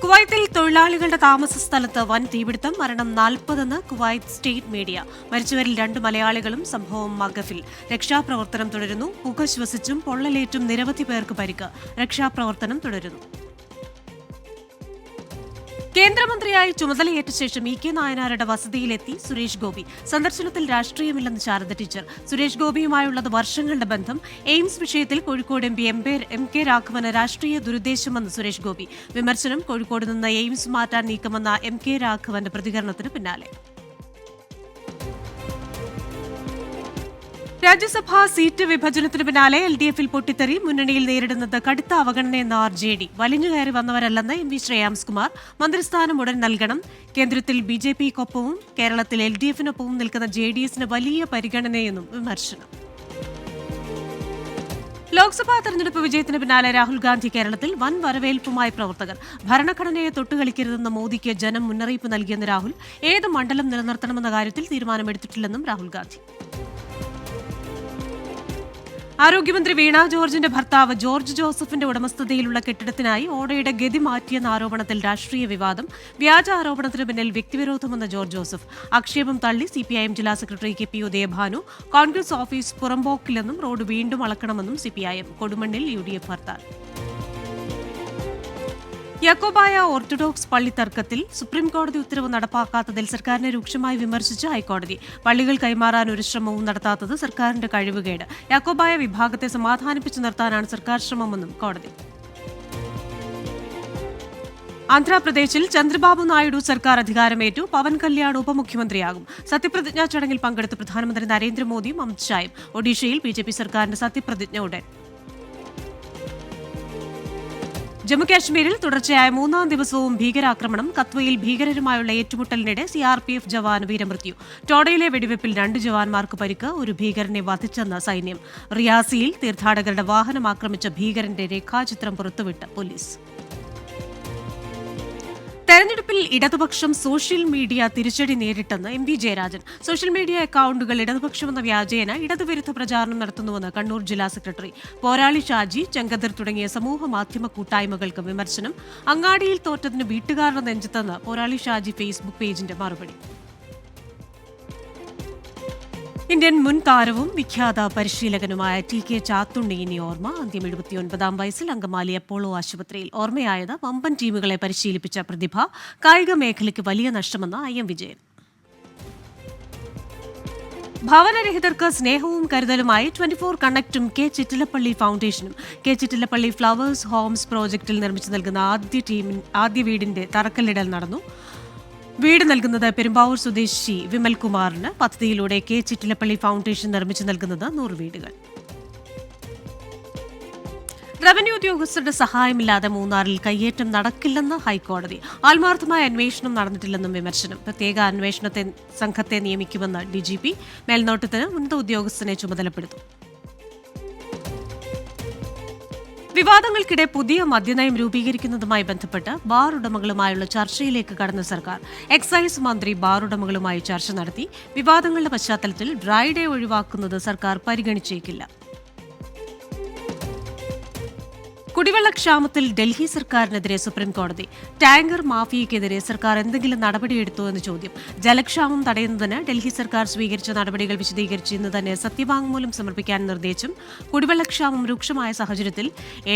കുവൈത്തിൽ തൊഴിലാളികളുടെ താമസ സ്ഥലത്ത് വൻ തീപിടുത്തം, മരണം 40 കുവൈത്ത് സ്റ്റേറ്റ് മീഡിയ. മരിച്ചവരിൽ 2 മലയാളികളും. സംഭവം മഗഫിൽ. രക്ഷാപ്രവർത്തനം തുടരുന്നു. പുക ശ്വസിച്ചും പൊള്ളലേറ്റും നിരവധി പേർക്ക് പരിക്ക്. രക്ഷാപ്രവർത്തനം തുടരുന്നു. കേന്ദ്രമന്ത്രിയായി ചുമതലയേറ്റ ശേഷം ഇ.കെ. നായനാരുടെ വസതിയിലെത്തി സുരേഷ് ഗോപി. സന്ദർശനത്തിൽ രാഷ്ട്രീയമില്ലെന്ന് ശാരദ ടീച്ചർ. സുരേഷ് ഗോപിയുമായുള്ളത് വർഷങ്ങളുടെ ബന്ധം. എയിംസ് വിഷയത്തിൽ കോഴിക്കോട് എം കെ രാഘവന് രാഷ്ട്രീയ ദുരുദ്ദേശമെന്ന് സുരേഷ് ഗോപി. വിമർശനം. കോഴിക്കോട് നിന്ന് എയിംസ് മാറ്റാൻ നീക്കമെന്ന എം കെ രാഘവന്റെ പ്രതികരണത്തിന് പിന്നാലെ. രാജ്യസഭാ സീറ്റ് വിഭജനത്തിന് പിന്നാലെ LDF-ൽ പൊട്ടിത്തെറി. മുന്നണിയിൽ നേരിടുന്നത് കടുത്ത അവഗണനയെന്ന RJD. വലിഞ്ഞുകയറി വന്നവരല്ലെന്ന് MV ശ്രേയാംസ്കുമാർ. മന്ത്രിസ്ഥാനം ഉടൻ നൽകണം. കേന്ദ്രത്തിൽ BJP-ക്കൊപ്പവും കേരളത്തിൽ LDF-നൊപ്പവും നിൽക്കുന്ന JDS-ന് വലിയ പരിഗണനയെന്നും വിമർശനം. ലോക്സഭാ തെരഞ്ഞെടുപ്പ് വിജയത്തിന് പിന്നാലെ രാഹുൽ ഗാന്ധി കേരളത്തിൽ. വൻ വരവേൽപ്പുമായി പ്രവർത്തകർ. ഭരണഘടനയെ തൊട്ടുകളിക്കരുതെന്ന മോദിക്ക് ജനം മുന്നറിയിപ്പ് നൽകിയെന്ന് രാഹുൽ. ഏത് മണ്ഡലം നിലനിർത്തണമെന്ന കാര്യത്തിൽ തീരുമാനമെടുത്തിട്ടില്ലെന്നും രാഹുൽ ഗാന്ധി. ആരോഗ്യമന്ത്രി വീണ ജോർജിന്റെ ഭർത്താവ് ജോർജ് ജോസഫിന്റെ ഉടമസ്ഥതയിലുള്ള കെട്ടിടത്തിനായി ഓടയുടെ ഗതി മാറ്റിയെന്ന ആരോപണത്തിൽ രാഷ്ട്രീയ വിവാദം. വ്യാജ ആരോപണത്തിന് പിന്നിൽ വ്യക്തിവിരോധമെന്ന ജോർജ് ജോസഫ്. ആക്ഷേപം തള്ളി CPIM ജില്ലാ secretary KP Udayabhanu. Congress office പുറമ്പോക്കിലെന്നും റോഡ് വീണ്ടും അളക്കണമെന്നും CPIM. കൊടുമണ്ണിൽ UDF ഹർത്താൽ. യാക്കോബായ ഓർത്തഡോക്സ് പള്ളി തർക്കത്തിൽ സുപ്രീംകോടതി ഉത്തരവ് നടപ്പാക്കാത്തതിൽ സർക്കാരിനെ രൂക്ഷമായി വിമർശിച്ച് ഹൈക്കോടതി. പള്ളികൾ കൈമാറാൻ ഒരു ശ്രമവും നടത്താത്തത് സർക്കാരിന്റെ കഴിവുകേട്. യാക്കോബായ വിഭാഗത്തെ സമാധാനിപ്പിച്ചു നിർത്താനാണ് സർക്കാർ ശ്രമമെന്നും കോടതി. ആന്ധ്രാപ്രദേശിൽ ചന്ദ്രബാബു നായിഡു സർക്കാർ അധികാരമേറ്റു. പവൻ കല്യാൺ ഉപമുഖ്യമന്ത്രിയാകും. സത്യപ്രതിജ്ഞാ ചടങ്ങിൽ പങ്കെടുത്ത് പ്രധാനമന്ത്രി നരേന്ദ്രമോദിയും അമിത്ഷായും. ഒഡീഷയിൽ BJP സർക്കാരിന്റെ സത്യപ്രതിജ്ഞ ഉടൻ. ജമ്മുകാശ്മീരിൽ തുടർച്ചയായ 3-ാം ദിവസവും ഭീകരാക്രമണം. കത്വയിൽ ഭീകരരുമായുള്ള ഏറ്റുമുട്ടലിനിടെ CRPF ജവാൻ വീരമൃത്യു. ടോഡയിലെ വെടിവെപ്പിൽ 2 ജവാന്മാർക്ക് പരിക്ക്. ഒരു ഭീകരനെ വധിച്ചെന്ന് സൈന്യം. റിയാസിയിൽ തീർത്ഥാടകരുടെ വാഹനം ആക്രമിച്ച ഭീകരന്റെ രേഖാചിത്രം പുറത്തുവിട്ട് പോലീസ്. തെരഞ്ഞെടുപ്പിൽ ഇടതുപക്ഷം സോഷ്യൽ മീഡിയ തിരിച്ചടി നേരിട്ടെന്ന് MV ജയരാജൻ. സോഷ്യൽ മീഡിയ അക്കൌണ്ടുകൾ ഇടതുപക്ഷമെന്ന വ്യാജേന ഇടതുവിരുദ്ധ പ്രചാരണം നടത്തുന്നുവെന്ന് കണ്ണൂർ ജില്ലാ സെക്രട്ടറി. പോരാളി ഷാജി, ചെങ്കതിർ തുടങ്ങിയ സമൂഹ മാധ്യമ കൂട്ടായ്മകൾക്ക് വിമർശനം. അങ്ങാടിയിൽ തോറ്റതിന് വീട്ടുകാരുടെ നെഞ്ചത്തെന്ന് പോരാളി ഷാജി ഫേസ്ബുക്ക് പേജിന്റെ മറുപടി. ഇന്ത്യൻ മുൻ താരവും വിഖ്യാത പരിശീലകനുമായ TK ചാത്തുണ്ണി ഇനി ഓർമ്മ. അന്ത്യം 79-ാം വയസ്സിൽ അങ്കമാലി അപ്പോളോ ആശുപത്രിയിൽ. ഓർമ്മയായത് വമ്പൻ ടീമുകളെ പരിശീലിപ്പിച്ച പ്രതിഭ. കായിക മേഖലയ്ക്ക് വലിയ നഷ്ടമെന്ന് IM വിജയൻ. ഭവനരഹിതർക്ക് സ്നേഹവും കരുതലുമായി 24 കണക്റ്റും K ചിറ്റിലപ്പള്ളി ഫൗണ്ടേഷനും. K ചിറ്റിലപ്പള്ളി ഫ്ലവേഴ്സ് ഹോംസ് പ്രോജക്റ്റിൽ നിർമ്മിച്ചു നൽകുന്ന ആദ്യ വീടിന്റെ തറക്കല്ലിടൽ നടന്നു. വീട് നൽകുന്നത് പെരുമ്പാവൂർ സ്വദേശി വിമൽകുമാറിന്. പദ്ധതിയിലൂടെ K ചിറ്റിലപ്പള്ളി ഫൗണ്ടേഷൻ നിർമ്മിച്ചു നൽകുന്നത് 100 വീടുകൾ. റവന്യൂ ഉദ്യോഗസ്ഥരുടെ സഹായമില്ലാതെ മൂന്നാറിൽ കയ്യേറ്റം നടക്കില്ലെന്ന് ഹൈക്കോടതി. ആത്മാർത്ഥമായ അന്വേഷണം നടന്നിട്ടില്ലെന്നും വിമർശനം. പ്രത്യേക അന്വേഷണ സംഘത്തെ നിയമിക്കുമെന്ന് DGP. മേൽനോട്ടത്തിന് ഉന്നത ഉദ്യോഗസ്ഥനെ ചുമതലപ്പെടുത്തും. വിവാദങ്ങൾക്കിടെ പുതിയ മദ്യനയം രൂപീകരിക്കുന്നതുമായി ബന്ധപ്പെട്ട് ബാർ ഉടമകളുമായുള്ള ചർച്ചയിലേക്ക് കടന്ന സർക്കാർ. എക്സൈസ് മന്ത്രി ബാർ ഉടമകളുമായി ചർച്ച നടത്തി. വിവാദങ്ങളുടെ പശ്ചാത്തലത്തിൽ ഡ്രൈ ഡേ ഒഴിവാക്കുന്നത് സർക്കാർ പരിഗണിച്ചേക്കില്ല. കുടിവെള്ളക്ഷാമത്തിൽ ഡൽഹി സർക്കാരിനെതിരെ സുപ്രീംകോടതി. ടാങ്കർ മാഫിയയ്ക്കെതിരെ സർക്കാർ എന്തെങ്കിലും നടപടിയെടുത്തോ എന്ന് ചോദ്യം. ജലക്ഷാമം തടയുന്നതിന് ഡൽഹി സർക്കാർ സ്വീകരിച്ച നടപടികൾ വിശദീകരിച്ച് ഇന്ന് തന്നെ സത്യവാങ്മൂലം സമർപ്പിക്കാൻ നിർദ്ദേശം. കുടിവെള്ളക്ഷാമം രൂക്ഷമായ സാഹചര്യത്തിൽ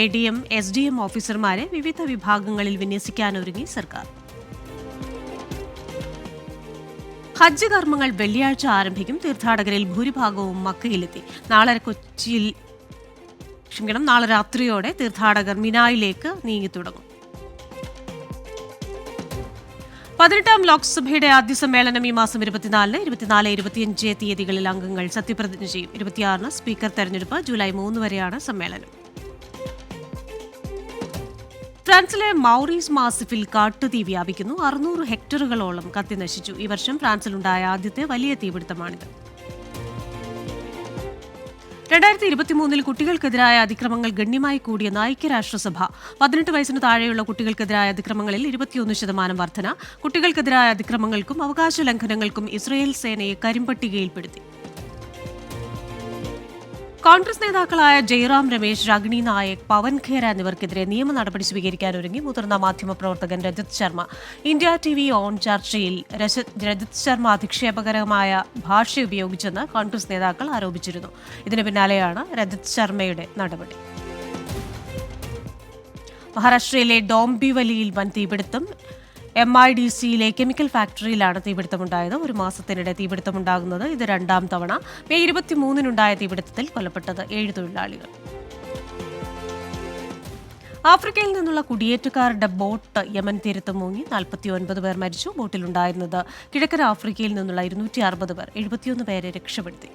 ADM, SDM ഓഫീസർമാരെ വിവിധ വിഭാഗങ്ങളിൽ വിന്യസിക്കാനൊരുങ്ങി സർക്കാർ. ഹജ്ജ് കർമ്മങ്ങൾ വെള്ളിയാഴ്ച ആരംഭിക്കും. തീർത്ഥാടകരിൽ ഭൂരിഭാഗവും മക്കയിലെത്തി. നാളെ രാത്രിയോടെ തീർത്ഥാടകർ മിനായിലേക്ക് നീങ്ങിത്തുടങ്ങും. 18ാം ലോക്സഭയുടെ ആദ്യ സമ്മേളനം ഈ മാസം 24, 25 തീയതികളിൽ അംഗങ്ങൾ സത്യപ്രതിജ്ഞ ചെയ്യും. 26-ന് സ്പീക്കർ തെരഞ്ഞെടുപ്പ്. ജൂലൈ 3 വരെയാണ് സമ്മേളനം. ഫ്രാൻസിലെ മൗറീസ് മാസിഫിൽ കാട്ടുതീ വ്യാപിക്കുന്നു. 600 ഹെക്ടറുകളോളം കത്തിനശിച്ചു. ഈ വർഷം ഫ്രാൻസിലുണ്ടായ ആദ്യത്തെ വലിയ തീപിടുത്തമാണിത്. 2023 കുട്ടികൾക്കെതിരായ അതിക്രമങ്ങൾ ഗണ്യമായി കൂടിയെന്ന് ഐക്യരാഷ്ട്രസഭ. 18 വയസ്സിന് താഴെയുള്ള കുട്ടികൾക്കെതിരായ അതിക്രമങ്ങളിൽ 21% വർധന. കുട്ടികൾക്കെതിരായ അതിക്രമങ്ങൾക്കും അവകാശ ലംഘനങ്ങൾക്കും ഇസ്രയേൽ സേനയെ കരിമ്പട്ടികയിൽപ്പെടുത്തി. കോൺഗ്രസ് നേതാക്കളായ ജയറാം രമേശ്, രാഗിണി നായക്, പവൻ ഖേര എന്നിവർക്കെതിരെ നിയമ നടപടി സ്വീകരിക്കാനൊരുങ്ങി മുതിർന്ന മാധ്യമപ്രവർത്തകൻ Rajat Sharma. India TV on ചർച്ചയിൽ രജത് ശർമ്മ അധിക്ഷേപകരമായ ഭാഷ ഉപയോഗിച്ചെന്ന് കോൺഗ്രസ് നേതാക്കൾ ആരോപിച്ചിരുന്നു. ഇതിന് പിന്നാലെയാണ് രജത് ശർമ്മയുടെ നടപടി. മഹാരാഷ്ട്രയിലെ ഡോംബിവലിയിൽ വൻ തീപിടുത്തം. MIDCയിലെ കെമിക്കൽ ഫാക്ടറിയിലാണ് തീപിടുത്തമുണ്ടായത്. ഒരു മാസത്തിനിടെ തീപിടുത്തമുണ്ടാകുന്നത് ഇത് രണ്ടാം തവണ. മെയ് 23-നുണ്ടായ തീപിടുത്തത്തിൽ കൊല്ലപ്പെട്ടത് 7 തൊഴിലാളികൾ. ആഫ്രിക്കയിൽ നിന്നുള്ള കുടിയേറ്റക്കാരുടെ ബോട്ട് യമൻ തീരത്ത് മുങ്ങി. 49 പേർ മരിച്ചു. ബോട്ടിലുണ്ടായിരുന്നത് കിഴക്കൻ ആഫ്രിക്കയിൽ നിന്നുള്ള 260 പേർ. 71 പേരെ രക്ഷപ്പെടുത്തി.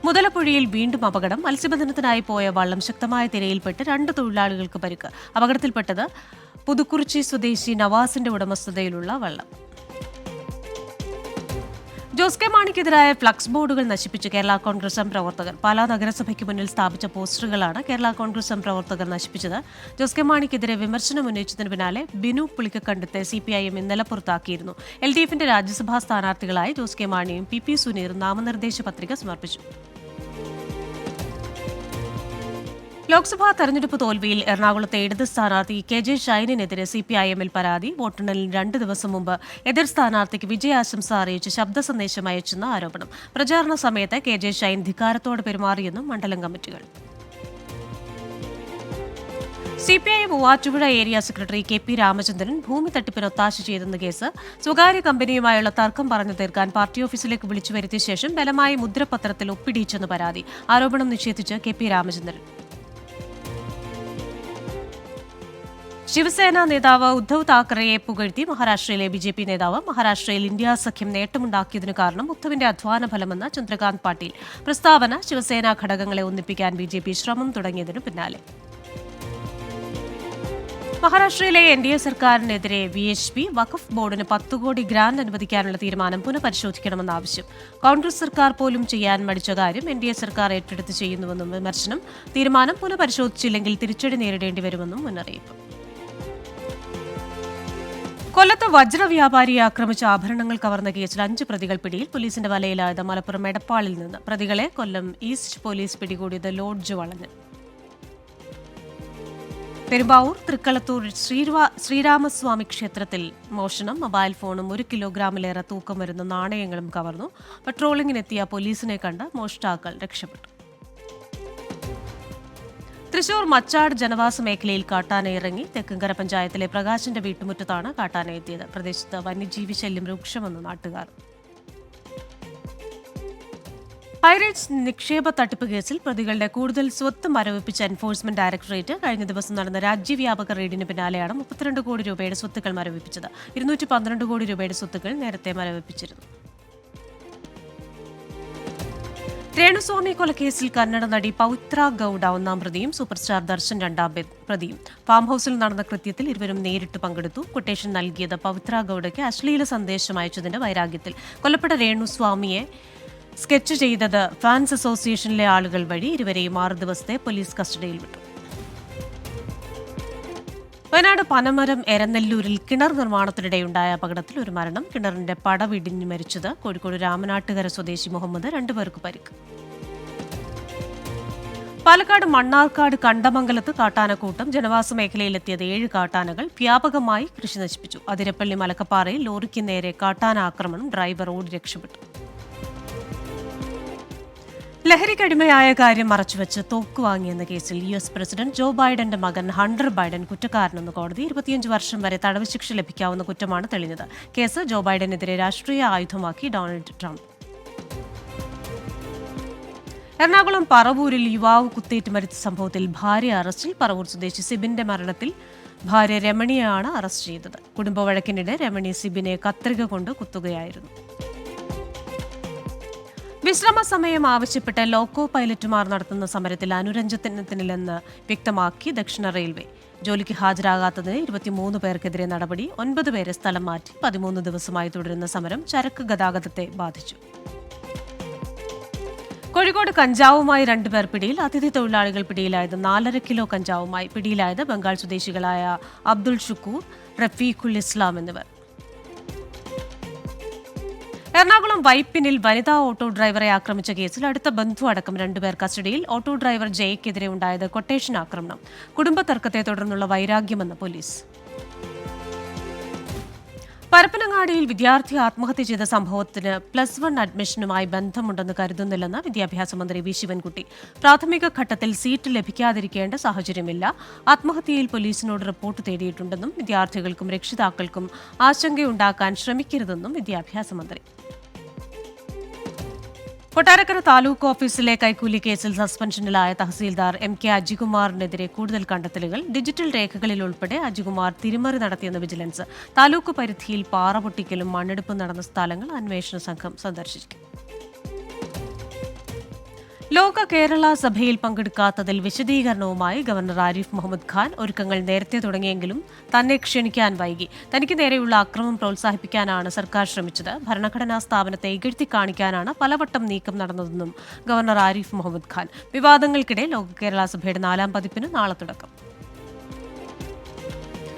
മുതലപ്പുഴയിൽ വീണ്ടും അപകടം. മത്സ്യബന്ധനത്തിനായി പോയ വള്ളം ശക്തമായ തിരയിൽപ്പെട്ട് 2 തൊഴിലാളികൾക്ക് പരിക്ക്. അപകടത്തിൽപ്പെട്ടത് പുതുക്കുറിച്ചി സ്വദേശി നവാസിന്റെ ഉടമസ്ഥതയിലുള്ള വള്ളം. ജോസ് കെ മാണിക്കെതിരായ ഫ്ലക്സ് ബോർഡുകൾ നശിപ്പിച്ച് കേരള കോൺഗ്രസ് എം പ്രവർത്തകർ. പാലാ നഗരസഭയ്ക്ക് മുന്നിൽ സ്ഥാപിച്ച പോസ്റ്ററുകളാണ് കേരള കോൺഗ്രസ് എം പ്രവർത്തകർ നശിപ്പിച്ചത്. ജോസ് കെ മാണിക്കെതിരെ വിമർശനം ഉന്നയിച്ചതിന് പിന്നാലെ ബിനു പുളിക്കക്കണ്ടത്തെ CPIM ഇന്നലെ പുറത്താക്കിയിരുന്നു. LDFന്റെ രാജ്യസഭാ സ്ഥാനാർത്ഥികളായി ജോസ് കെ മാണിയും PP സുനീറും നാമനിർദ്ദേശ പത്രിക സമർപ്പിച്ചു. ലോക്സഭാ തെരഞ്ഞെടുപ്പ് തോൽവിയിൽ എറണാകുളത്തെ ഇടത് സ്ഥാനാർത്ഥി KJ ഷൈനിനെതിരെ CPIMൽ പരാതി. വോട്ടെണ്ണലിന് 2 ദിവസം മുമ്പ് എതിർ സ്ഥാനാർത്ഥിക്ക് വിജയാശംസ അറിയിച്ച് ശബ്ദ സന്ദേശം അയച്ചെന്ന് ആരോപണം. പ്രചാരണ സമയത്ത് KJ ഷൈൻ ധിക്കാരത്തോടെ പെരുമാറിയെന്നും മണ്ഡലം കമ്മിറ്റികൾ. CPIM Muvattupuzha area secretary KP Ramachandran ഭൂമി തട്ടിപ്പിന് ഒത്താശ ചെയ്തെന്ന കേസ്. സ്വകാര്യ കമ്പനിയുമായുള്ള തർക്കം പറഞ്ഞു തീർക്കാൻ പാർട്ടി ഓഫീസിലേക്ക് വിളിച്ചു വരുത്തിയ ശേഷം ബലമായി മുദ്രപത്രത്തിൽ ഒപ്പിടിയിച്ചെന്ന് പരാതി. ആരോപണം നിഷേധിച്ച് KP രാമചന്ദ്രൻ. ശിവസേന നേതാവ് ഉദ്ധവ് താക്കറെയെ പുകഴ്ത്തി മഹാരാഷ്ട്രയിലെ BJP നേതാവ്. മഹാരാഷ്ട്രയിൽ ഇന്ത്യ സഖ്യം നേട്ടമുണ്ടാക്കിയതിനു കാരണം ഉദ്ധവിന്റെ അധ്വാന ഫലമെന്ന് ചന്ദ്രകാന്ത് പാട്ടീൽ. പ്രസ്താവന ശിവസേന ഘടകങ്ങളെ ഒന്നിപ്പിക്കാൻ BJP ശ്രമം തുടങ്ങിയതിനു പിന്നാലെ. മഹാരാഷ്ട്രയിലെ NDA സർക്കാരിനെതിരെ VHP വഖഫ് ബോർഡിന് 10 കോടി ഗ്രാന്റ് അനുവദിക്കാനുള്ള തീരുമാനം പുനഃപരിശോധിക്കണമെന്ന ആവശ്യം. കോൺഗ്രസ് സർക്കാർ പോലും ചെയ്യാൻ മടിച്ച കാര്യം NDA സർക്കാർ ഏറ്റെടുത്ത് ചെയ്യുന്നുവെന്നും വിമർശനം. തീരുമാനം പുനഃപരിശോധിച്ചില്ലെങ്കിൽ തിരിച്ചടി നേരിടേണ്ടി വരുമെന്നും മുന്നറിയിപ്പ്. കൊല്ലത്ത് വജ്രവ്യാപാരിയെ ആക്രമിച്ച ആഭരണങ്ങൾ കവർന്ന കേസിൽ 5 പ്രതികൾ പിടിയിൽ. പോലീസിന്റെ വലയിലായത് മലപ്പുറം എടപ്പാളിൽ നിന്ന്. പ്രതികളെ കൊല്ലം ഈസ്റ്റ് പോലീസ് പിടികൂടിയത് ലോഡ്ജ് വളഞ്ഞ്. പെരുമ്പാവൂർ തൃക്കളത്തൂർ ശ്രീരാമസ്വാമി ക്ഷേത്രത്തിൽ മോഷണം. മൊബൈൽ ഫോണും 1 കിലോഗ്രാമിലേറെ തൂക്കം വരുന്ന നാണയങ്ങളും കവർന്നു. പട്രോളിംഗിനെത്തിയ പോലീസിനെ കണ്ട് മോഷ്ടാക്കൾ രക്ഷപ്പെട്ടു. തൃശൂർ മച്ചാട് ജനവാസ മേഖലയിൽ കാട്ടാന ഇറങ്ങി. തെക്കുംകര പഞ്ചായത്തിലെ പ്രകാശിന്റെ വീട്ടുമുറ്റത്താണ് കാട്ടാന എത്തിയത്. പ്രദേശത്ത് വന്യജീവി ശല്യം രൂക്ഷമെന്ന് നാട്ടുകാർ. പൈറേറ്റ്സ് നിക്ഷേപ തട്ടിപ്പ് കേസിൽ പ്രതികളുടെ കൂടുതൽ സ്വത്ത് മരവിപ്പിച്ച എൻഫോഴ്സ്മെന്റ് ഡയറക്ടറേറ്റ്. കഴിഞ്ഞ ദിവസം നടന്ന രാജ്യവ്യാപക റെയ്ഡിന് പിന്നാലെയാണ് 32 കോടി രൂപയുടെ സ്വത്തുക്കൾ മരവിപ്പിച്ചത്. 212 കോടി രൂപയുടെ സ്വത്തുക്കൾ നേരത്തെ മരവിപ്പിച്ചിരുന്നു. രേണുസ്വാമി കൊലക്കേസിൽ കന്നഡ നടി പവിത്ര ഗൌഡ 1-ാം പ്രതിയും സൂപ്പർ സ്റ്റാർ ദർശൻ 2-ാം പ്രതിയും. ഫാം ഹൌസിൽ നടന്ന കൃത്യത്തിൽ ഇരുവരും നേരിട്ട് പങ്കെടുത്തു. കൊട്ടേഷൻ നൽകിയത് പവിത്ര ഗൌഡയ്ക്ക് അശ്ലീല സന്ദേശം അയച്ചതിന്റെ വൈരാഗ്യത്തിൽ. കൊല്ലപ്പെട്ട രേണുസ്വാമിയെ സ്കെച്ച് ചെയ്തത് ഫാൻസ് അസോസിയേഷനിലെ ആളുകൾ വഴി. ഇരുവരെയും 6 ദിവസത്തെ പോലീസ് കസ്റ്റഡിയിൽ വിട്ടു. വയനാട് പനമരം എരനെല്ലൂരിൽ കിണർ നിർമ്മാണത്തിനിടെയുണ്ടായ അപകടത്തിൽ ഒരു മരണം. കിണറിന്റെ പടവിടിഞ്ഞു മരിച്ചത് കോഴിക്കോട് രാമനാട്ടുകര സ്വദേശി മുഹമ്മദ്. 2 പേർക്ക് പരിക്ക്. പാലക്കാട് മണ്ണാർക്കാട് കണ്ടമംഗലത്ത് കാട്ടാനക്കൂട്ടം. ജനവാസ മേഖലയിലെത്തിയത് 7 കാട്ടാനകൾ. വ്യാപകമായി കൃഷി നശിപ്പിച്ചു. അതിരപ്പള്ളി മലക്കപ്പാറയിൽ ലോറിക്ക് നേരെ കാട്ടാന ആക്രമണം. ഡ്രൈവർ ഓടി രക്ഷപ്പെട്ടു. ലഹരിക്കടിമയായ കാര്യം മറച്ചുവെച്ച് തോക്ക് വാങ്ങിയെന്ന കേസിൽ US പ്രസിഡന്റ് ജോ ബൈഡന്റെ മകൻ ഹണ്ടർ ബൈഡൻ കുറ്റക്കാരനെന്ന് കോടതി. 25 വർഷം വരെ തടവ് ശിക്ഷ ലഭിക്കാവുന്ന കുറ്റമാണ് തെളിഞ്ഞത്. കേസ് ജോ ബൈഡനെതിരെ രാഷ്ട്രീയ ആയുധമാക്കി ഡൊണാൾഡ് ട്രംപ്. എറണാകുളം പറവൂരിൽ യുവാവ് കുത്തേറ്റ് മരിച്ച സംഭവത്തിൽ ഭാര്യ അറസ്റ്റിൽ. പറവൂർ സ്വദേശി സിബിന്റെ മരണത്തിൽ ഭാര്യ രമണിയാണ് അറസ്റ്റ് ചെയ്തത്. കുടുംബവഴക്കിനിടെ രമണി സിബിനെ കത്രിക കൊണ്ട് കുത്തുകയായിരുന്നു. വിശ്രമ സമയം ആവശ്യപ്പെട്ട് ലോക്കോ പൈലറ്റുമാർ നടത്തുന്ന സമരത്തിൽ അനുരഞ്ജനത്തിനില്ലെന്ന് വ്യക്തമാക്കി ദക്ഷിണ റെയിൽവേ. ജോലിക്ക് ഹാജരാകാത്തതിന് 23 പേർക്കെതിരെ നടപടി. 9 പേരെ സ്ഥലം മാറ്റി. 13 ദിവസമായി തുടരുന്ന സമരം ചരക്ക് ഗതാഗതത്തെ ബാധിച്ചു. കോഴിക്കോട് കഞ്ചാവുമായി 2 പേർ പിടിയിൽ. അതിഥി തൊഴിലാളികൾ പിടിയിലായത് 4.5 കിലോ കഞ്ചാവുമായി. പിടിയിലായത് ബംഗാൾ സ്വദേശികളായ അബ്ദുൾ ഷുക്കൂർ, റഫീഖുൽ ഇസ്ലാം എന്നിവർ. എറണാകുളം വൈപ്പിനിൽ വനിതാ ഓട്ടോ ഡ്രൈവറെ ആക്രമിച്ച കേസിൽ അടുത്ത ബന്ധു അടക്കം 2 പേർ കസ്റ്റഡിയിൽ. ഓട്ടോ ഡ്രൈവർ ജയക്കെതിരെ ഉണ്ടായത് കൊട്ടേഷൻ ആക്രമണം. കുടുംബ തർക്കത്തെ തുടർന്നുള്ള വൈരാഗ്യമെന്ന് പോലീസ്. പരപ്പനങ്ങാടിയിൽ വിദ്യാർത്ഥി ആത്മഹത്യ ചെയ്ത സംഭവത്തിന് +1 അഡ്മിഷനുമായി ബന്ധമുണ്ടെന്ന് കരുതുന്നില്ലെന്ന് വിദ്യാഭ്യാസ മന്ത്രി വി ശിവൻകുട്ടി. പ്രാഥമിക ഘട്ടത്തിൽ സീറ്റ് ലഭിക്കാതിരിക്കേണ്ട സാഹചര്യമില്ല. ആത്മഹത്യയിൽ പോലീസിനോട് റിപ്പോർട്ട് തേടിയിട്ടുണ്ടെന്നും വിദ്യാർത്ഥികൾക്കും രക്ഷിതാക്കൾക്കും ആശങ്കയുണ്ടാക്കാൻ ശ്രമിക്കരുതെന്നും വിദ്യാഭ്യാസ മന്ത്രി. കൊട്ടാരക്കര താലൂക്ക് ഓഫീസിലെ കൈക്കൂലി കേസിൽ സസ്പെൻഷനിലായ തഹസീൽദാർ MK അജികുമാറിനെതിരെ കൂടുതൽ കണ്ടെത്തലുകൾ. ഡിജിറ്റൽ രേഖകളിൽ ഉൾപ്പെടെ അജികുമാർ തിരിമറി നടത്തിയെന്ന് വിജിലൻസ്. താലൂക്ക് പരിധിയിൽ പാറ പൊട്ടിക്കലും മണ്ണെടുപ്പും നടന്ന സ്ഥലങ്ങൾ അന്വേഷണ സംഘം സന്ദർശിക്കും. ലോക കേരള സഭയിൽ പങ്കെടുക്കാത്തതിൽ വിശദീകരണവുമായി ഗവർണർ ആരിഫ് മുഹമ്മദ് ഖാൻ. ഒരുക്കങ്ങൾ നേരത്തെ തുടങ്ങിയെങ്കിലും തന്നെ ക്ഷണിക്കാൻ വൈകി. തനിക്ക് നേരെയുള്ള അക്രമം പ്രോത്സാഹിപ്പിക്കാനാണ് സർക്കാർ ശ്രമിച്ചത്. ഭരണഘടനാ സ്ഥാപനത്തെ ഇകഴ്ത്തി കാണിക്കാനാണ് പലവട്ടം നീക്കം നടന്നതെന്നും ഗവർണർ ആരിഫ് മുഹമ്മദ് ഖാൻ. വിവാദങ്ങൾക്കിടെ ലോക കേരള സഭയുടെ 4ാം പതിപ്പിന് നാളെ തുടക്കം.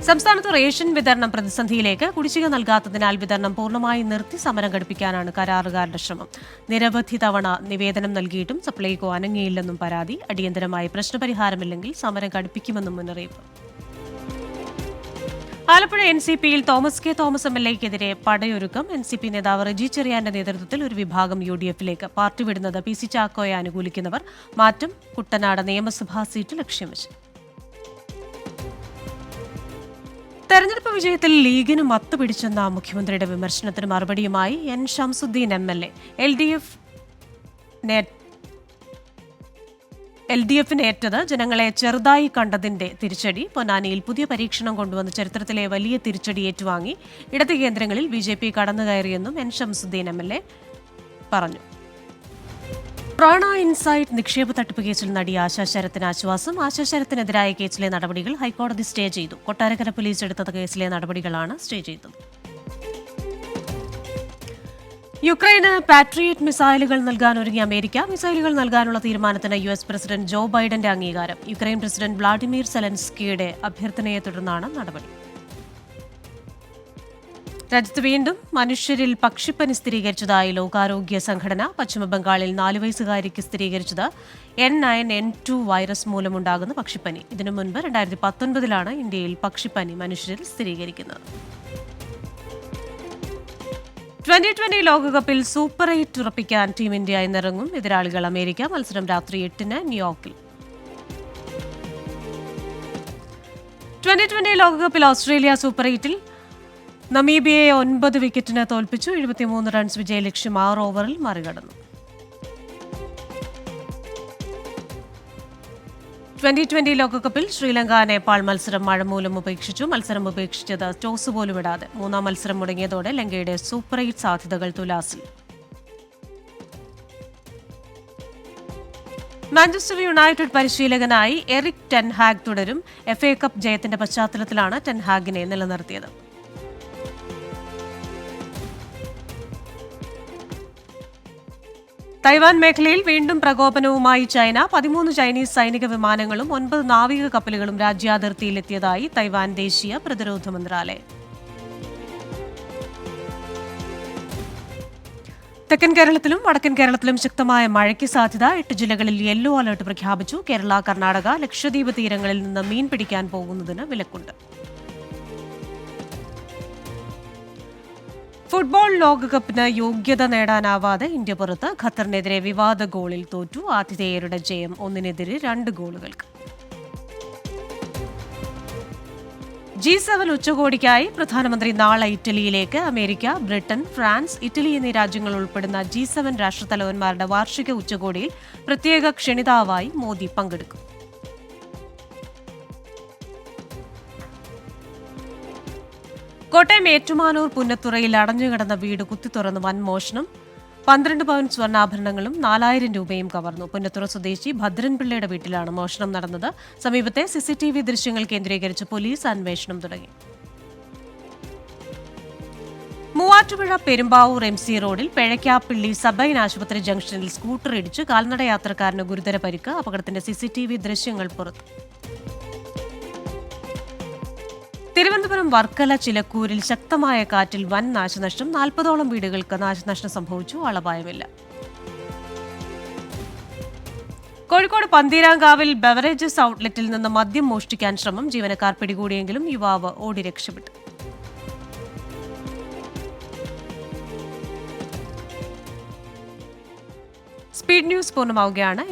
സംസ്ഥാനത്ത് റേഷൻ വിതരണം പ്രതിസന്ധിയിലേക്ക്. കുടിശ്ശിക നൽകാത്തതിനാൽ വിതരണം പൂർണ്ണമായി നിർത്തി സമരം ഘടിപ്പിക്കാനാണ് കരാറുകാരുടെ ശ്രമം. നിരവധി തവണ നിവേദനം നൽകിയിട്ടും സപ്ലൈകോ അനങ്ങിയില്ലെന്നും പരാതി. അടിയന്തരമായി പ്രശ്നപരിഹാരമില്ലെങ്കിൽ സമരം ഘടിപ്പിക്കുമെന്നും മുന്നറിയിപ്പ്. ആലപ്പുഴ NCPയിൽ തോമസ് കെ തോമസ് MLAയ്ക്കെതിരെ പടയൊരുക്കം. NCP നേതാവ് റെജി ചെറിയാന്റെ നേതൃത്വത്തിൽ ഒരു വിഭാഗം UDFിലേക്ക്. പാർട്ടി വിടുന്നത് PC ചാക്കോയെ അനുകൂലിക്കുന്നവർ. മാറ്റം കുട്ടനാട് നിയമസഭാ സീറ്റ് ലക്ഷ്യം വെച്ച്. തെരഞ്ഞെടുപ്പ് വിജയത്തിൽ ലീഗിന് മത്തുപിടിച്ചെന്ന മുഖ്യമന്ത്രിയുടെ വിമർശനത്തിന് മറുപടിയുമായി N ഷംസുദ്ദീൻ MLA. LDFിനേറ്റത് ജനങ്ങളെ ചെറുതായി കണ്ടതിന്റെ തിരിച്ചടി. പൊന്നാനിയിൽ പുതിയ പരീക്ഷണം കൊണ്ടുവന്ന് ചരിത്രത്തിലെ വലിയ തിരിച്ചടി ഏറ്റുവാങ്ങി. ഇടത് കേന്ദ്രങ്ങളിൽ BJP കടന്നുകയറിയെന്നും N ഷംസുദ്ദീൻ MLA പറഞ്ഞു. പ്രാണ ഇൻസൈറ്റ് നിക്ഷേപ തട്ടിപ്പ് കേസിൽ നടി ആശാ ശരത്തിന് ആശ്വാസം. ആശാ ശരത്തിനെതിരായ കേസിലെ നടപടികൾ ഹൈക്കോടതി സ്റ്റേ ചെയ്തു. കൊട്ടാരക്കര പോലീസ് എടുത്ത കേസിലെ നടപടികളാണ് സ്റ്റേ ചെയ്തത്. യുക്രൈന് പാട്രിയറ്റ് മിസൈലുകൾ നൽകാൻ ഒരുങ്ങിയ അമേരിക്ക. മിസൈലുകൾ നൽകാനുള്ള തീരുമാനത്തിന് US പ്രസിഡന്റ് ജോ ബൈഡന്റെ അംഗീകാരം. യുക്രൈൻ പ്രസിഡന്റ് വ്ളാഡിമിർ സെലൻസ്കിയുടെ അഭ്യർത്ഥനയെ തുടർന്നാണ് നടപടി. രാജ്യത്ത് വീണ്ടും മനുഷ്യരിൽ പക്ഷിപ്പനി സ്ഥിരീകരിച്ചതായി ലോകാരോഗ്യ സംഘടന. പശ്ചിമബംഗാളിൽ 4 വയസ്സുകാരിക്ക് സ്ഥിരീകരിച്ചത് N9N2 വൈറസ് മൂലമുണ്ടാകുന്ന പക്ഷിപ്പനി. ഇതിനു മുൻപ് 2019 ഇന്ത്യയിൽ പക്ഷിപ്പനി മനുഷ്യരിൽ സ്ഥിരീകരിക്കുന്നത്. 2020 ലോകകപ്പിൽ സൂപ്പർ 8 ഉറപ്പിക്കാൻ ടീം ഇന്ത്യ ഇന്നിറങ്ങും. എതിരാളികൾ അമേരിക്ക. മത്സരം രാത്രി 8-ന് ന്യൂയോർക്കിൽ. 2020 ലോകകപ്പിൽ ഓസ്ട്രേലിയ സൂപ്പർ 8-ൽ നമീബിയയെ 9 വിക്കറ്റിന് തോൽപ്പിച്ചു. 73 റൺസ് വിജയലക്ഷ്യം 6 ഓവറിൽ മറികടന്നു. 2020 ലോകകപ്പിൽ ശ്രീലങ്ക നേപ്പാൾ മത്സരം മഴ മൂലം ഉപേക്ഷിച്ചു. മത്സരം ഉപേക്ഷിച്ചത് ടോസ് പോലും ഇടാതെ. 3ാം മത്സരം മുടങ്ങിയതോടെ ലങ്കയുടെ സൂപ്പർ 8 സാധ്യതകൾ തുലാസിൽ. മാഞ്ചസ്റ്റർ യുണൈറ്റഡ് പരിശീലകനായി എറിക് ടെൻ ഹാഗ് തുടരും. FA കപ്പ് ജയത്തിന്റെ പശ്ചാത്തലത്തിലാണ് ടെൻ ഹാഗിനെ നിലനിർത്തിയത്. തൈവാൻ മേഖലയിൽ വീണ്ടും പ്രകോപനവുമായി ചൈന. 13 ചൈനീസ് സൈനിക വിമാനങ്ങളും 9 നാവിക കപ്പലുകളും രാജ്യാതിർത്തിയിലെത്തിയതായി തൈവാൻ ദേശീയ പ്രതിരോധ മന്ത്രാലയം. തെക്കൻ കേരളത്തിലും വടക്കൻ കേരളത്തിലും ശക്തമായ മഴയ്ക്ക് സാധ്യത. 8 ജില്ലകളിൽ യെല്ലോ അലർട്ട് പ്രഖ്യാപിച്ചു. കേരള, കർണാടക, ലക്ഷദ്വീപ് തീരങ്ങളിൽ നിന്ന് മീൻ പിടിക്കാൻ പോകുന്നതിന് വിലക്കുണ്ട്. ഫുട്ബോൾ ലോകകപ്പിന് യോഗ്യത നേടാനാവാതെ ഇന്ത്യ പുറത്ത്. ഖത്തറിനെതിരെ വിവാദ ഗോളിൽ തോറ്റു. ആതിഥേയരുടെ ജയം 1-നെതിരെ 2 ഗോളുകൾക്ക്. G7 ഉച്ചകോടിക്കായി പ്രധാനമന്ത്രി നാളെ ഇറ്റലിയിലേക്ക്. അമേരിക്ക, ബ്രിട്ടൻ, ഫ്രാൻസ്, ഇറ്റലി എന്നീ രാജ്യങ്ങൾ ഉൾപ്പെടുന്ന G7 രാഷ്ട്രതലവന്മാരുടെ വാർഷിക ഉച്ചകോടിയിൽ പ്രത്യേക ക്ഷണിതാവായി മോദി പങ്കെടുക്കും. കോട്ടയം ഏറ്റുമാനൂർ പുന്നത്തുറയിൽ അടഞ്ഞുകിടന്ന വീട് കുത്തിത്തുറന്ന് വൻ മോഷണം. 12 പവൻ സ്വർണ്ണാഭരണങ്ങളും 4000 രൂപയും കവർന്നു. പുന്നത്തുറ സ്വദേശി ഭദ്രൻപിള്ളയുടെ വീട്ടിലാണ് മോഷണം നടന്നത്. സമീപത്തെ CCTV ദൃശ്യങ്ങൾ കേന്ദ്രീകരിച്ച് പോലീസ് അന്വേഷണം തുടങ്ങി. മൂവാറ്റുപുഴ പെരുമ്പാവൂർ MC റോഡിൽ പെഴക്കാപ്പിള്ളി സബൈൻ ആശുപത്രി ജംഗ്ഷനിൽ സ്കൂട്ടർ ഇടിച്ച് കാൽനട യാത്രക്കാരന് ഗുരുതര പരിക്ക്. അപകടത്തിന്റെ CCTV ദൃശ്യങ്ങൾ പുറത്തു. തിരുവനന്തപുരം വർക്കല ചിലക്കൂരിൽ ശക്തമായ കാറ്റിൽ വൻ നാശനഷ്ടം. 40ഓളം വീടുകൾക്ക് നാശനഷ്ടം സംഭവിച്ചു. ആളപായമില്ല. കോഴിക്കോട് പന്തീരാങ്കാവിൽ ബെവറേജസ് ഔട്ട്ലെറ്റിൽ നിന്ന് മദ്യം മോഷ്ടിക്കാൻ ശ്രമം. ജീവനക്കാർ പിടികൂടിയെങ്കിലും യുവാവ് ഓടി രക്ഷപ്പെട്ടു. സ്പീഡ് ന്യൂസ് പൂർണ്ണമാവുകയാണ്.